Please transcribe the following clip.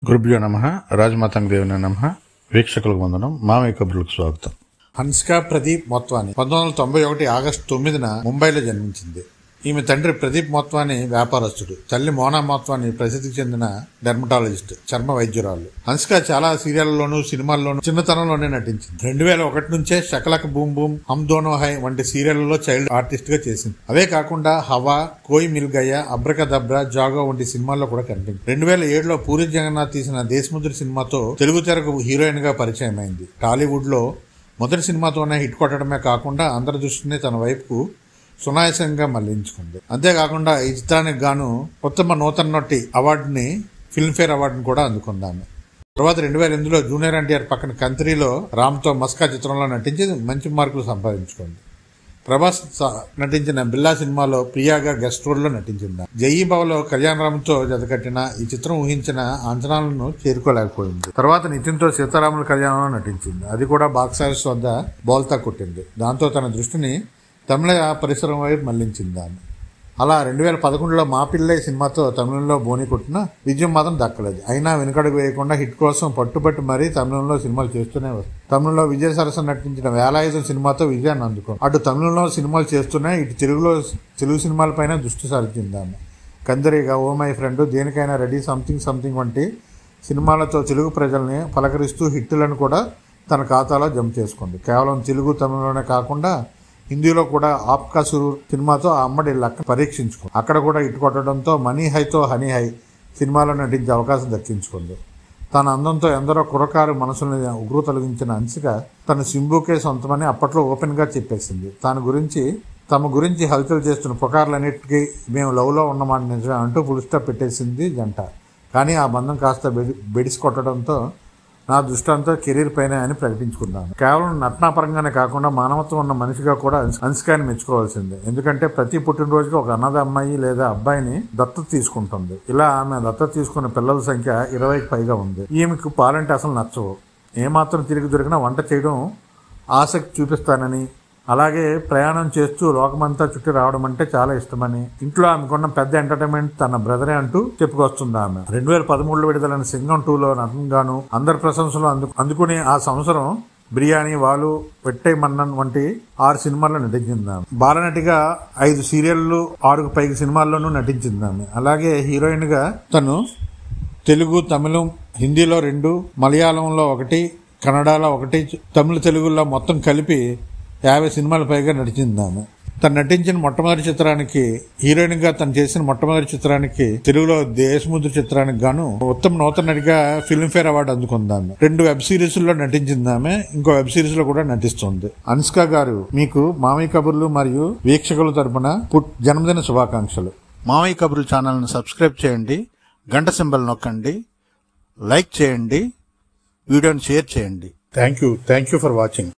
గురుభ్యో నమః. రాజమాతంగ దేవుని నమః. వీక్షకులకు వందనం. మామయ్య కబుర్లకు స్వాగతం. హన్సికా ప్రదీప్ మోత్వాని 1991 ఆగస్టు 9న ముంబైలో జన్మించింది. ఈమె తండ్రి ప్రదీప్ మోత్వాని వ్యాపారస్తుడు, తల్లి మోనా మోత్వాని ప్రసిద్ధికి చెందిన డెర్మటాలజిస్ట్, చర్మ వైద్యురాలు. హన్సికా చాలా సీరియళ్లలోనూ సినిమాల్లోనూ చిన్నతనంలోనే నటించింది. 2001 నుంచే షకలక బూమ్ బూమ్, హమ్ దోనో హై వంటి సీరియళ్లలో చైల్డ్ ఆర్టిస్ట్ గా చేసింది. అవే కాకుండా హవా, కోయి మిల్ గయా, అబ్రకదబ్రా, జాగో వంటి సినిమాల్లో కూడా కనిపించింది. 2007లో పూరి జగన్నాథ్ తీసిన దేశముద్రి సినిమాతో తెలుగు తెరకు హీరోయిన్ గా పరిచయం అయింది. టాలీవుడ్ లో మొదటి సినిమాతోనే హిట్ కొట్టడమే కాకుండా అందరి దృష్టిని తన వైపుకు సునాయాసంగా మళ్లించుకుంది. అంతేకాకుండా ఈ చిత్రానికి గాను ఉత్తమ నూతన నటి అవార్డుని, ఫిల్మ్ఫేర్ అవార్డుని కూడా అందుకుందాము. తర్వాత 2008లో జూనియర్ ఎన్టీఆర్ పక్కన కంత్రీలో రామ్తో మస్కా చిత్రంలో నటించి మంచి మార్కులు సంపాదించుకుంది. ప్రభాస్ నటించిన బిల్లా సినిమాలో ప్రియాగా గెస్ట్ రోల్ లో నటించింది. జయీ బావలో కళ్యాణరామ్తో జతకట్టిన ఈ చిత్రం ఊహించిన అంచనాలను చేరుకోలేకపోయింది. తర్వాత నితిన్తో సీతారాముల కళ్యాణంలో నటించింది. అది కూడా బాక్సాఫీస్ వద్ద బోల్తా కొట్టింది. దాంతో తన దృష్టిని తమిళ పరిసరం వైపు మళ్లించింది ఆమె. అలా 2011లో మా పిల్లై సినిమాతో తమిళంలో బోని కొట్టిన విజయం మాత్రం దక్కలేదు. అయినా వెనుకడుగు వేయకుండా హిట్ కోసం పట్టుబట్టి మరీ తమిళంలో సినిమాలు చేస్తూనే వస్తుంది. తమిళంలో విజయ సరసన నటించిన వేలాయుధం సినిమాతో విజయాన్ని అందుకుంది. అటు తమిళంలో సినిమాలు చేస్తూనే ఇటు తెలుగు సినిమాలపైన దృష్టి సారించింది ఆమె. కందరిగా, ఓ మై ఫ్రెండ్, దేనికైనా రెడీ, సంథింగ్ వంటి సినిమాలతో తెలుగు ప్రజల్ని పలకరిస్తూ హిట్టులను కూడా తన ఖాతాలో జమ చేసుకుంది. కేవలం తెలుగు, తమిళంలోనే కాకుండా హిందీలో కూడా ఆప్కా సురూర్ సినిమాతో ఆ అమ్మడి లక్క పరీక్షించుకుంది. అక్కడ కూడా ఇటు కొట్టడంతో మనీ హైతో హనీ హై సినిమాలో నటించే అవకాశం దక్కించుకుంది. తన అందంతో ఎందరో కుర్రకారు మనసుల్ని ఉగ్రు తొలగించిన హన్సిక తన సింబుకే సొంతమని అప్పట్లో ఓపెన్ గా చెప్పేసింది. తమ గురించి హల్చల్ చేస్తున్న పుకార్లన్నిటికీ మేము లవ్ లో ఉన్నమాట నిజమే అంటూ ఫుల్ స్టాప్ పెట్టేసింది జంట. కానీ ఆ బంధం కాస్త బెడిసి కొట్టడంతో నా దృష్టి అంతా కెరీర్ పైన అని ప్రకటించుకున్నాను. కేవలం నటనాపరంగానే కాకుండా మానవత్వం ఉన్న మనిషిగా కూడా హన్సికాని మెచ్చుకోవాల్సిందే. ఎందుకంటే ప్రతి పుట్టినరోజుకి ఒక అనాథ అమ్మాయి లేదా అబ్బాయిని దత్తత తీసుకుంటుంది. ఇలా ఆమె దత్తత తీసుకున్న పిల్లల సంఖ్య 20కి పైగా ఉంది. ఈమెకు పాలంటే అసలు నచ్చవు. ఏమాత్రం తిరిగి దొరికినా వంట చేయడం ఆసక్తి చూపిస్తానని, అలాగే ప్రయాణం చేస్తూ లోకమంతా చుట్టి రావడం అంటే చాలా ఇష్టమని, ఇంట్లో ఆమెకున్న పెద్ద ఎంటర్టైన్మెంట్ తన బ్రదరే అంటూ చెప్పుకొస్తుంది ఆమె. 2013లో విడుదలైన సింగం 2లో నటనగాను అందరి ప్రశంసలు అందుకుని ఆ సంవత్సరం బిర్యానీ, వాలు, పెట్టే మన్నన్ వంటి 6 సినిమాల్లో నటించింది ఆమె. బాలనటిగా 5 సీరియళ్లు, 6కు పైగా సినిమాల్లోనూ నటించింది ఆమె. అలాగే హీరోయిన్ గా తను తెలుగు, తమిళం, హిందీలో 2, మలయాళంలో 1, కన్నడలో 1, తమిళ, తెలుగులో మొత్తం కలిపి 50 సినిమాల పైగా నటించింది ఆమె. తను నటించిన మొట్టమొదటి చిత్రానికి, హీరోయిన్ గా తను చేసిన మొట్టమొదటి చిత్రానికి, తెలుగులో దేశముద్రి చిత్రానికి గాను ఉత్తమ నూతన నటిగా ఫిల్మ్ఫేర్ అవార్డు అందుకుంది ఆమె. 2 వెబ్ సిరీస్ లో నటించింది ఆమె. ఇంకో వెబ్ సిరీస్ లో కూడా నటిస్తుంది. హన్సికా గారు, మీకు మామయ్య కబుర్లు మరియు వీక్షకుల తరపున జన్మదిన శుభాకాంక్షలు. మామయ్య కబుర్లు ఛానల్ ను సబ్స్క్రైబ్ చేయండి, గంట సింబల్ నొక్కండి, లైక్ చేయండి, వీడియోని షేర్ చేయండి. Thank you for watching.